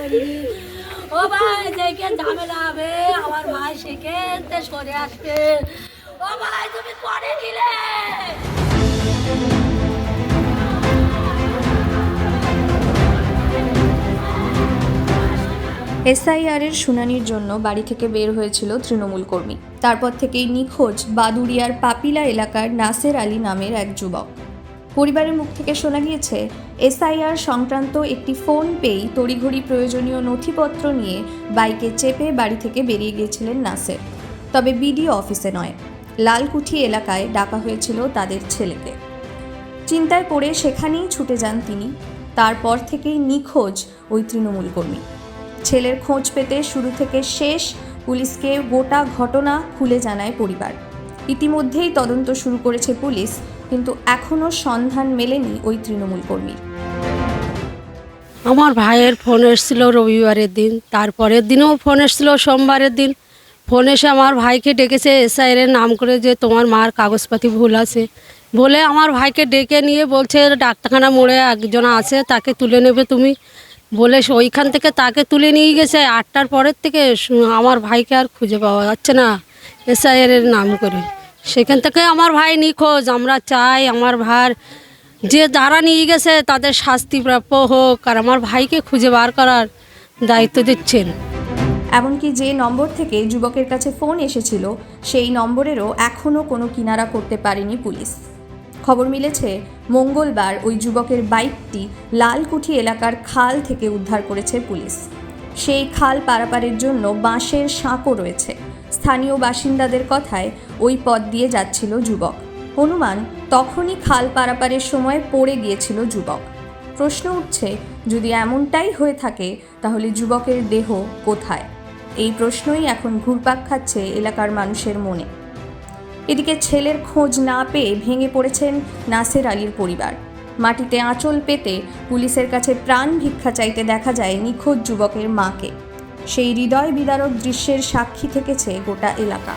করিনি। ও ভাই দেখে ঝামেলা হবে, আমার ভাই সেখানে সরে আসবে। ও ভাই তুমি করে দিলে। এসআইআরের শুনানির জন্য বাড়ি থেকে বের হয়েছিল তৃণমূল কর্মী। তারপর থেকেই নিখোঁজ বাদুড়িয়ার পাপিলা এলাকার নাসের আলী নামের এক যুবক। পরিবারের মুখ থেকে শোনা গিয়েছে, এসআইআর সংক্রান্ত একটি ফোন পেয়েই তড়িঘড়ি প্রয়োজনীয় নথিপত্র নিয়ে বাইকে চেপে বাড়ি থেকে বেরিয়ে গিয়েছিলেন নাসের। তবে বিডিও অফিসে নয়, লালকুঠি এলাকায় ডাকা হয়েছিল তাদের ছেলেকে। চিন্তায় পড়ে সেখানেই ছুটে যান তিনি। তারপর থেকেই নিখোঁজ ওই তৃণমূল কর্মী। ছেলের খোঁজ পেতে শুরু থেকে শেষ পুলিশকে গোটা ঘটনা খুলে জানায় পরিবার। ইতিমধ্যেই তদন্ত শুরু করেছে পুলিশ, কিন্তু এখনও সন্ধান মেলেনি ওই তৃণমূল কর্মীর। আমার ভাইয়ের ফোন এসেছিলো রবিবারের দিন, তারপরের দিনও ফোন এসেছিলো সোমবারের দিন। ফোন এসে আমার ভাইকে ডেকেছে এসআইআরের নাম করে, যে তোমার মার কাগজপাতি ভুল আছে বলে আমার ভাইকে ডেকে নিয়ে বলছে ডাক্তারখানা মোড়ে একজন আছে, তাকে তুলে নেবে তুমি বলে ওইখান থেকে তাকে তুলে নিয়ে গেছে। 8টার পরের থেকে আমার ভাইকে আর খুঁজে পাওয়া যাচ্ছে না এসআইআরের নাম করে। সেখান থেকে আমার ভাই নিখোঁজ। আমরা চাই আমার ভাই যে যারা নিয়ে গেছে তাদের শাস্তি প্রাপ্য হোক, আর আমার ভাইকে খুঁজে বার করার দায়িত্ব দিচ্ছেন। এমনকি যে নম্বর থেকে যুবকের কাছে ফোন এসেছিল সেই নম্বরেরও এখনও কোনো কিনারা করতে পারেনি পুলিশ। খবর মিলেছে, মঙ্গলবার ওই যুবকের বাইকটি লালকুঠি এলাকার খাল থেকে উদ্ধার করেছে পুলিশ। সেই খাল পারাপারের জন্য বাঁশের সাঁকো রয়েছে। স্থানীয় বাসিন্দাদের কথায় ওই পথ দিয়ে যাচ্ছিল যুবক। অনুমান তখনই খাল পারাপারের সময় পড়ে গিয়েছিল যুবক। প্রশ্ন উঠছে, যদি এমনটাই হয়ে থাকে তাহলে যুবকের দেহ কোথায়? এই প্রশ্নই এখন ঘুরপাক খাচ্ছে এলাকার মানুষের মনে। এদিকে ছেলের খোঁজ না পেয়ে ভেঙে পড়েছেন নাসের আলীর পরিবার। মাটিতে আঁচল পেতে পুলিশের কাছে প্রাণ ভিক্ষা চাইতে দেখা যায় নিখোঁজ যুবকের মাকে। সেই হৃদয় বিদারক দৃশ্যের সাক্ষী থেকেছে গোটা এলাকা।